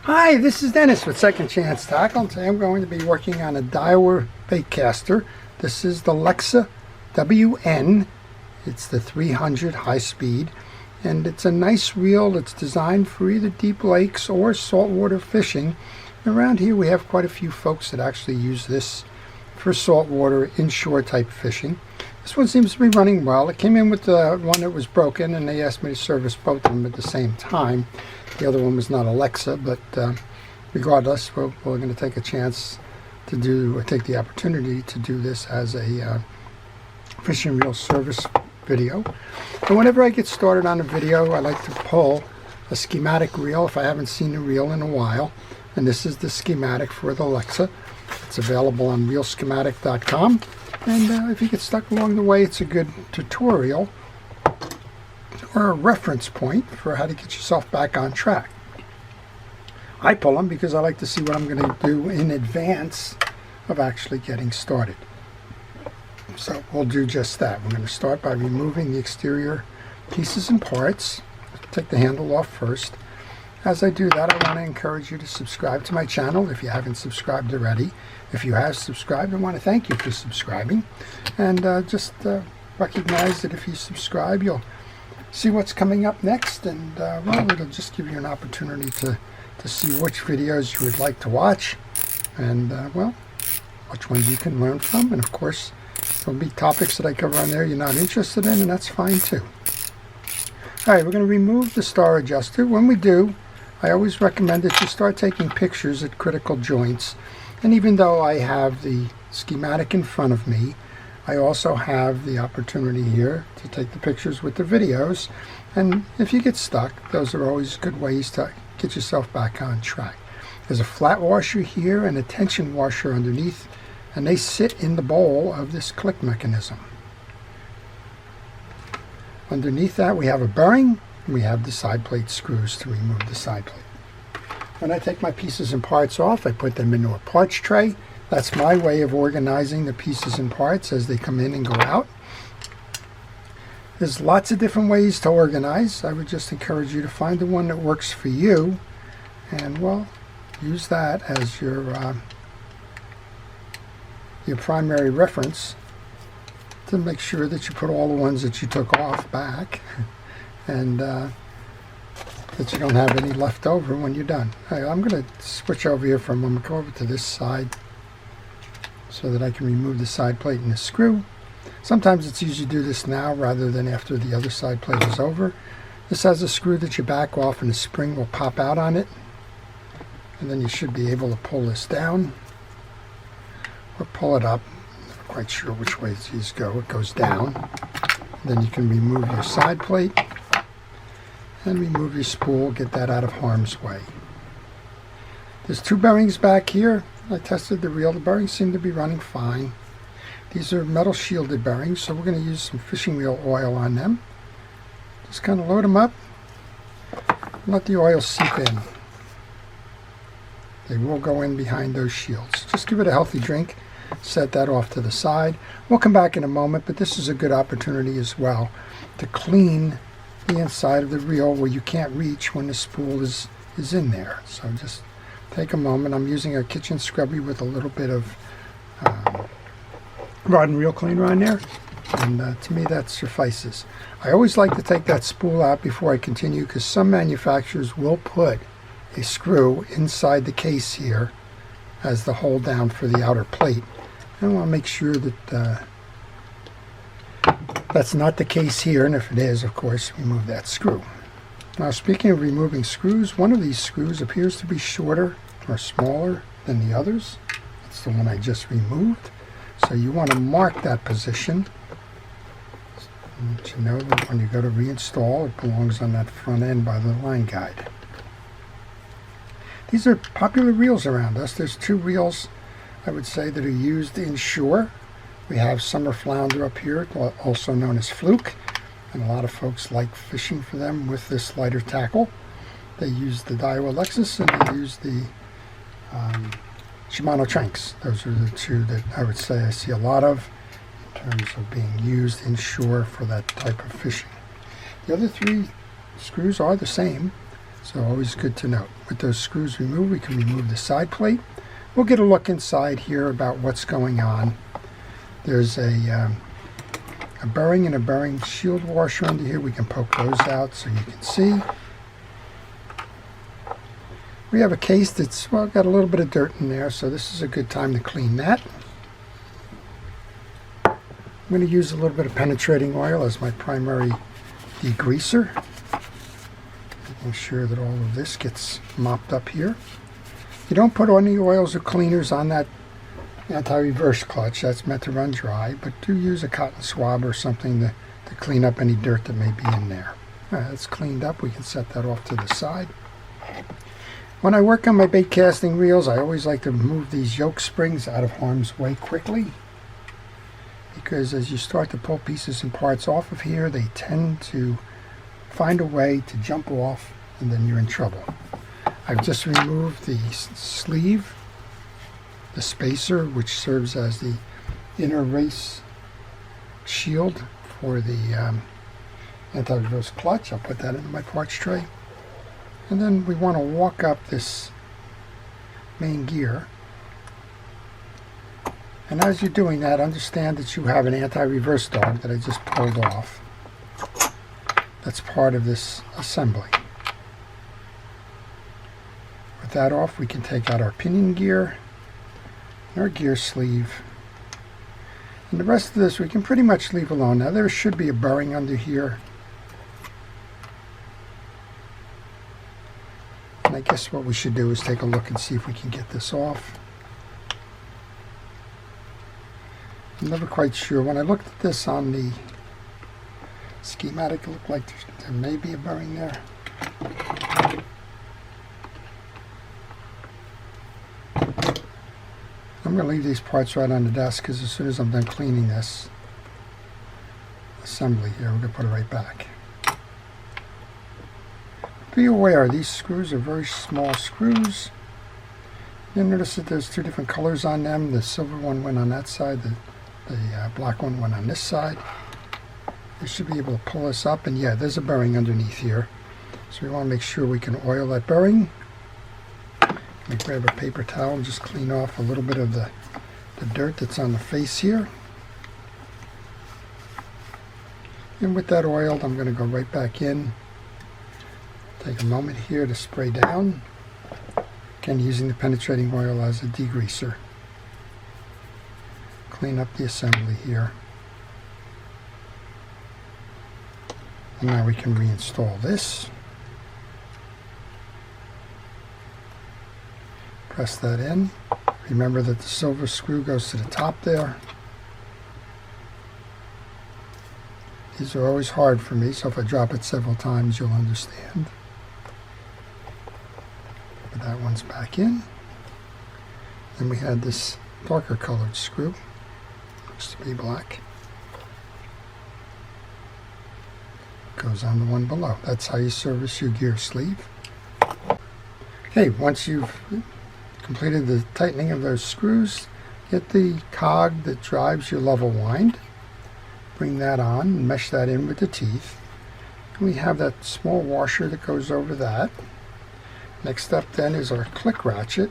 Hi, this is Dennis with Second Chance Tackle. Today I'm going to be working on a Daiwa baitcaster. This is the Lexa WN. It's the 300 high speed, and it's a nice reel. It's designed for either deep lakes or saltwater fishing. Around here we have quite a few folks that actually use this for saltwater inshore type fishing. This one seems to be running well. It came in with the one that was broken, and they asked me to service both of them at the same time. The other one was not Alexa, but regardless, we're going to take a chance to take the opportunity to do this as a fishing reel service video. And whenever I get started on a video, I like to pull a schematic reel if I haven't seen the reel in a while. And this is the schematic for the Lexa. It's available on reelschematic.com. And if you get stuck along the way, it's a good tutorial or a reference point for how to get yourself back on track. I pull them because I like to see what I'm going to do in advance of actually getting started. So we'll do just that. We're going to start by removing the exterior pieces and parts. Take the handle off first. As I do that, I want to encourage you to subscribe to my channel if you haven't subscribed already. If you have subscribed, I want to thank you for subscribing. And just recognize that if you subscribe, you'll see what's coming up next, and well, it'll just give you an opportunity to see which videos you would like to watch, and well, which ones you can learn from. And of course, there'll be topics that I cover on there you're not interested in, and that's fine too. Alright, we're going to remove the star adjuster. When we do, I always recommend that you start taking pictures at critical joints. And even though I have the schematic in front of me, I also have the opportunity here to take the pictures with the videos, and if you get stuck, those are always good ways to get yourself back on track. There's a flat washer here and a tension washer underneath, and they sit in the bowl of this click mechanism. Underneath that we have a bearing, and we have the side plate screws to remove the side plate. When I take my pieces and parts off, I put them into a parts tray. That's my way of organizing the pieces and parts as they come in and go out. There's lots of different ways to organize. I would just encourage you to find the one that works for you, and well, use that as your primary reference to make sure that you put all the ones that you took off back, and that you don't have any left over when you're done. Right, I'm going to switch over here for a moment, go over to this side so that I can remove the side plate and the screw. Sometimes it's easier to do this now rather than after the other side plate is over. This has a screw that you back off and the spring will pop out on it, and then you should be able to pull this down or pull it up. I'm not quite sure which way these go. It goes down. Then you can remove your side plate and remove your spool, get that out of harm's way. There's two bearings back here. I tested the reel. The bearings seem to be running fine. These are metal shielded bearings, so we're going to use some fishing reel oil on them. Just kind of load them up and let the oil seep in. They will go in behind those shields. Just give it a healthy drink. Set that off to the side. We'll come back in a moment, but this is a good opportunity as well to clean the inside of the reel where you can't reach when the spool is in there. So just take a moment. I'm using a kitchen scrubby with a little bit of rod and reel cleaner on there, and to me that suffices. I always like to take that spool out before I continue, because some manufacturers will put a screw inside the case here as the hold down for the outer plate. I want to make sure that that's not the case here, and if it is, of course, remove that screw. Now, speaking of removing screws, one of these screws appears to be shorter or smaller than the others. It's the one I just removed. So you want to mark that position. You know that when you go to reinstall, it belongs on that front end by the line guide. These are popular reels around us. There's two reels, I would say, that are used inshore. We have summer flounder up here, also known as fluke, and a lot of folks like fishing for them with this lighter tackle. They use the Daiwa Lexa, and they use the Shimano Tranks. Those are the two that I would say I see a lot of in terms of being used inshore for that type of fishing. The other three screws are the same. So always good to note. With those screws removed, we can remove the side plate. We'll get a look inside here about what's going on. There's a bearing and a bearing shield washer under here. We can poke those out so you can see. We have a case that's, well, got a little bit of dirt in there, so this is a good time to clean that. I'm going to use a little bit of penetrating oil as my primary degreaser. Making sure that all of this gets mopped up here. You don't put any oils or cleaners on that anti-reverse clutch. That's meant to run dry, but do use a cotton swab or something to clean up any dirt that may be in there. All right, that's cleaned up. We can set that off to the side. When I work on my bait casting reels, I always like to move these yoke springs out of harm's way quickly, because as you start to pull pieces and parts off of here, they tend to find a way to jump off, and then you're in trouble. I've just removed the sleeve, the spacer, which serves as the inner race shield for the anti-reverse clutch. I'll put that into my parts tray. And then we want to walk up this main gear. And as you're doing that, understand that you have an anti-reverse dog that I just pulled off. That's part of this assembly. With that off, we can take out our pinion gear, our gear sleeve, and the rest of this we can pretty much leave alone. Now there should be a bearing under here, and I guess what we should do is take a look and see if we can get this off. I'm never quite sure. When I looked at this on the schematic, it looked like there may be a bearing there. I'm going to leave these parts right on the desk, because as soon as I'm done cleaning this assembly here, we're going to put it right back. Be aware, these screws are very small screws. You'll notice that there's two different colors on them. The silver one went on that side, the black one went on this side. We should be able to pull this up, and yeah, there's a bearing underneath here. So we want to make sure we can oil that bearing. Let me grab a paper towel and just clean off a little bit of the dirt that's on the face here. And with that oiled, I'm going to go right back in. Take a moment here to spray down. Again, using the penetrating oil as a degreaser. Clean up the assembly here. And now we can reinstall this. Press that in. Remember that the silver screw goes to the top there. These are always hard for me, so if I drop it several times, you'll understand. Put that one's back in. Then we had this darker colored screw. Looks to be black. Goes on the one below. That's how you service your gear sleeve. Okay, once you've completed the tightening of those screws, get the cog that drives your level wind, bring that on and mesh that in with the teeth. And we have that small washer that goes over that. Next up then is our click ratchet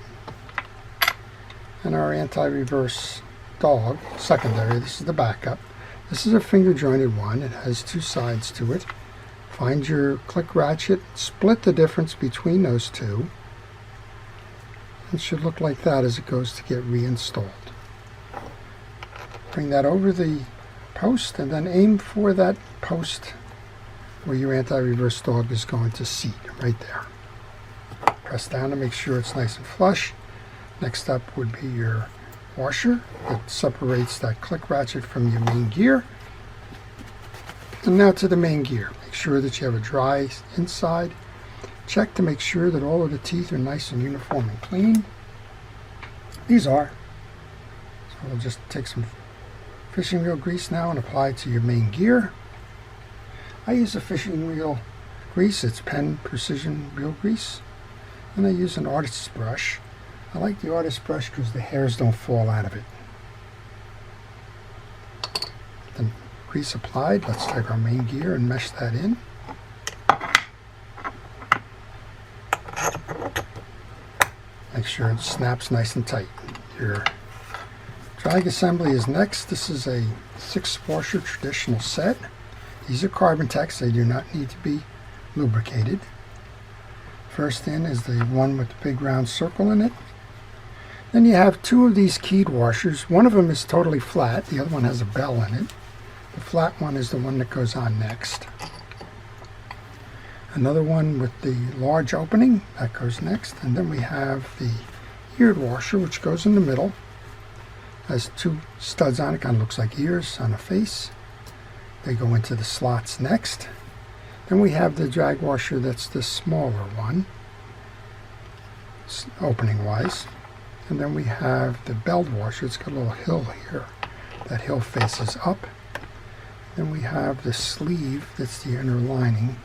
and our anti-reverse dog secondary. This is the backup. This is a finger jointed one. It has two sides to it. Find your click ratchet, split the difference between those two. It should look like that as it goes to get reinstalled. Bring that over the post and then aim for that post where your anti-reverse dog is going to seat, right there. Press down to make sure it's nice and flush. Next up would be your washer that separates that click ratchet from your main gear. And now to the main gear. Make sure that you have a dry inside. Check to make sure that all of the teeth are nice and uniform and clean. These are. So we'll just take some fishing reel grease now and apply it to your main gear. I use a fishing reel grease. It's Penn Precision Reel Grease. And I use an artist's brush. I like the artist's brush because the hairs don't fall out of it. Then grease applied. Let's take our main gear and mesh that in. Make sure it snaps nice and tight. Your drag assembly is next. This is a 6-washer traditional set. These are carbon tex. They do not need to be lubricated. First in is the one with the big round circle in it. Then you have 2 of these keyed washers. One of them is totally flat. The other one has a bell in it. The flat one is the one that goes on next. Another one with the large opening, that goes next. And then we have the eared washer, which goes in the middle. Has 2 studs on it, kind of looks like ears on a face. They go into the slots next. Then we have the drag washer, that's the smaller one, opening wise. And then we have the belled washer. It's got a little hill here. That hill faces up. Then we have the sleeve, that's the inner lining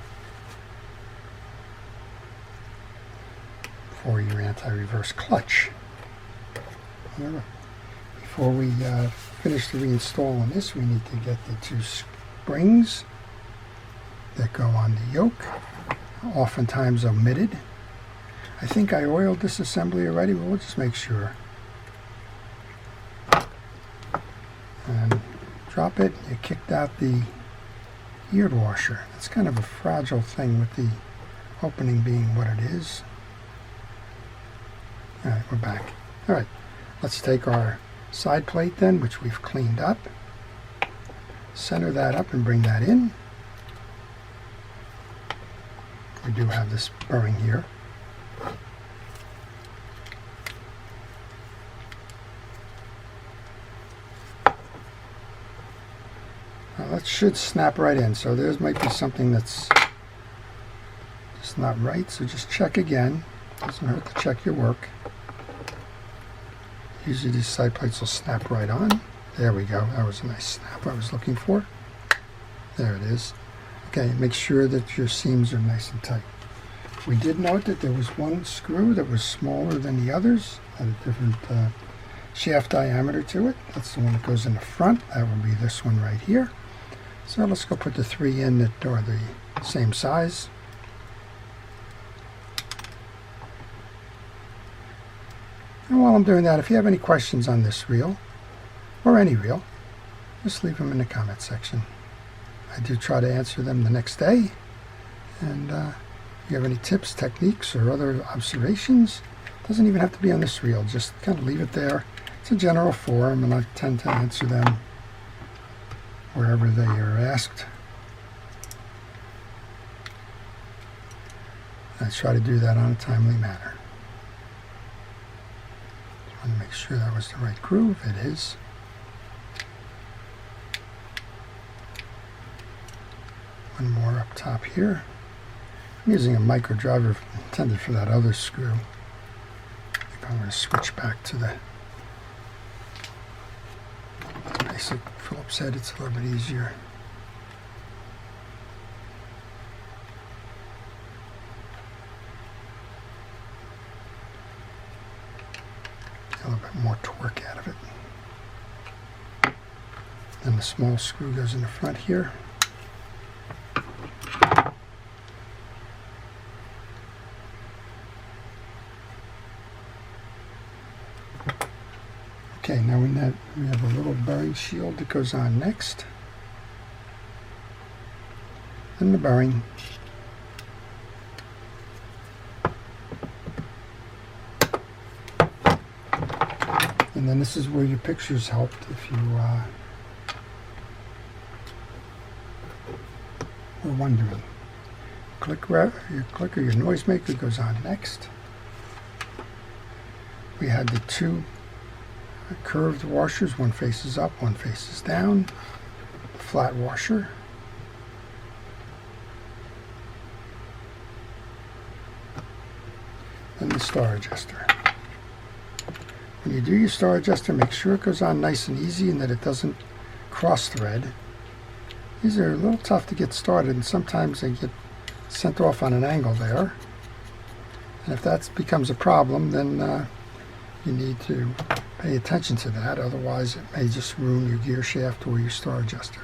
for your anti-reverse clutch. Before we finish the reinstall on this, we need to get the 2 springs that go on the yoke, oftentimes omitted. I think I oiled this assembly already, but we'll just make sure. And drop it. You kicked out the eared washer. It's kind of a fragile thing with the opening being what it is. Alright, we're back. Alright, let's take our side plate then, which we've cleaned up. Center that up and bring that in. We do have this burring here. Now that should snap right in. So there might be something that's just not right. So just check again. Doesn't hurt to check your work. Usually these side plates will snap right on. There we go. That was a nice snap I was looking for. There it is. Okay, make sure that your seams are nice and tight. We did note that there was one screw that was smaller than the others, had a different shaft diameter to it. That's the one that goes in the front. That would be this one right here. So let's go put the 3 in that are the same size. And while I'm doing that, if you have any questions on this reel, or any reel, just leave them in the comment section. I do try to answer them the next day. And if you have any tips, techniques, or other observations, it doesn't even have to be on this reel. Just kind of leave it there. It's a general forum, and I tend to answer them wherever they are asked. I try to do that on a timely manner. Just want to make sure that was the right groove. It is. One more up top here. I'm using a micro driver intended for that other screw. I think I'm going to switch back to the basic Phillips head. It's a little bit easier. Get a little bit more torque out of it. Then the small screw goes in the front here. Okay, now we have a little bearing shield that goes on next. Then the bearing. And then this is where your pictures helped if you were wondering. Your clicker, your noisemaker goes on next. We had the 2 curved washers, one faces up, one faces down, the flat washer, and the star adjuster. When you do your star adjuster, make sure it goes on nice and easy and that it doesn't cross thread. These are a little tough to get started, and sometimes they get sent off on an angle there, and if that becomes a problem, then you need to pay attention to that, otherwise it may just ruin your gear shaft or your star adjuster.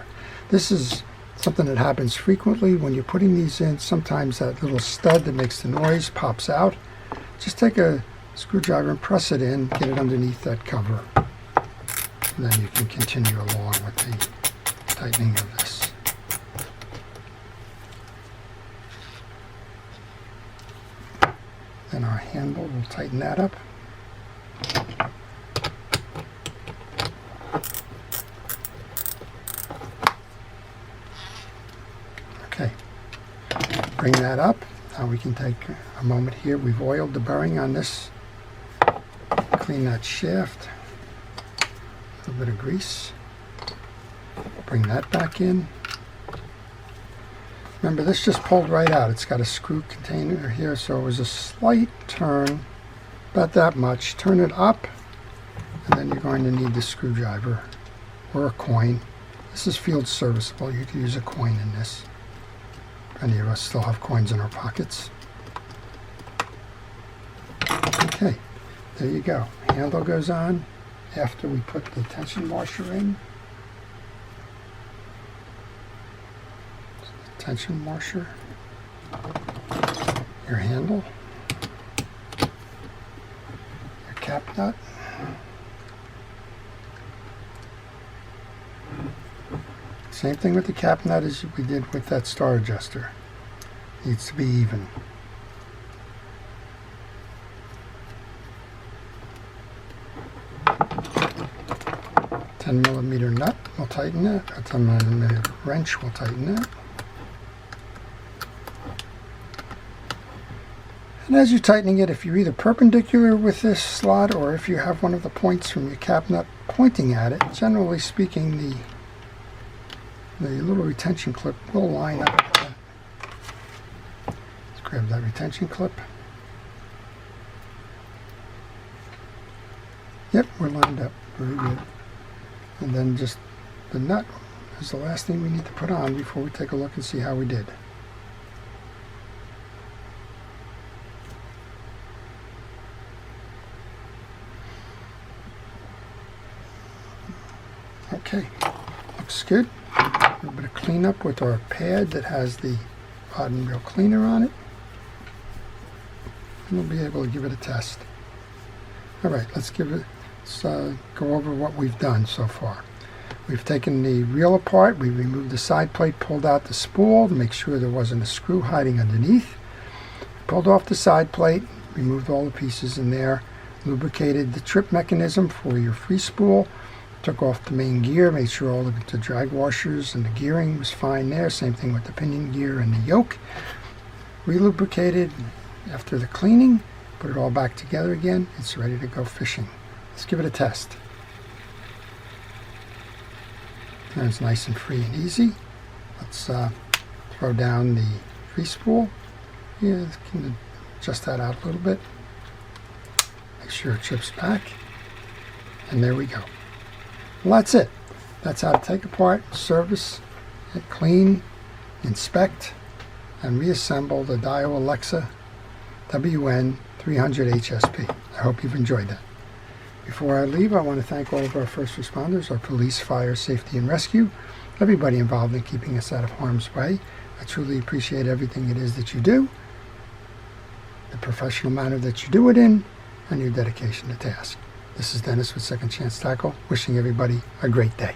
This is something that happens frequently when you're putting these in. Sometimes that little stud that makes the noise pops out. Just take a screwdriver and press it in, get it underneath that cover. And then you can continue along with the tightening of this. Then our handle, we'll tighten that up. Okay, bring that up. Now we can take a moment here. We've oiled the bearing on this. Clean that shaft. A little bit of grease. Bring that back in. Remember, this just pulled right out. It's got a screw container here, so it was a slight turn, about that much. Turn it up, and then you're going to need the screwdriver or a coin. This is field serviceable. You can use a coin in this. Many of us still have coins in our pockets. Okay, there you go. Handle goes on after we put the tension washer in. Tension washer, your handle, your cap nut, same thing with the cap nut as we did with that star adjuster. Needs to be even. A 10mm nut will tighten it. A 10mm wrench will tighten it. And as you're tightening it, if you're either perpendicular with this slot or if you have one of the points from your cap nut pointing at it, generally speaking, the little retention clip will line up with that. Let's grab that retention clip. Yep, we're lined up. Very good. And then just the nut is the last thing we need to put on before we take a look and see how we did. Okay, looks good. A little bit of cleanup with our pad that has the rod and reel cleaner on it. And we'll be able to give it a test. All right, let's go over what we've done so far. We've taken the reel apart, we removed the side plate, pulled out the spool to make sure there wasn't a screw hiding underneath. Pulled off the side plate, removed all the pieces in there, lubricated the trip mechanism for your free spool. Took off the main gear, made sure all of the drag washers and the gearing was fine there. Same thing with the pinion gear and the yoke. Relubricated after the cleaning, put it all back together again. It's ready to go fishing. Let's give it a test. Turns nice and free and easy. Let's throw down the free spool. Yeah, can adjust that out a little bit. Make sure it trips back. And there we go. Well, that's it. That's how to take apart, service, clean, inspect, and reassemble the Daiwa Lexa WN 300 HSP. I hope you've enjoyed that. Before I leave, I want to thank all of our first responders, our police, fire, safety, and rescue, everybody involved in keeping us out of harm's way. I truly appreciate everything it is that you do, the professional manner that you do it in, and your dedication to task. This is Dennis with Second Chance Tackle, wishing everybody a great day.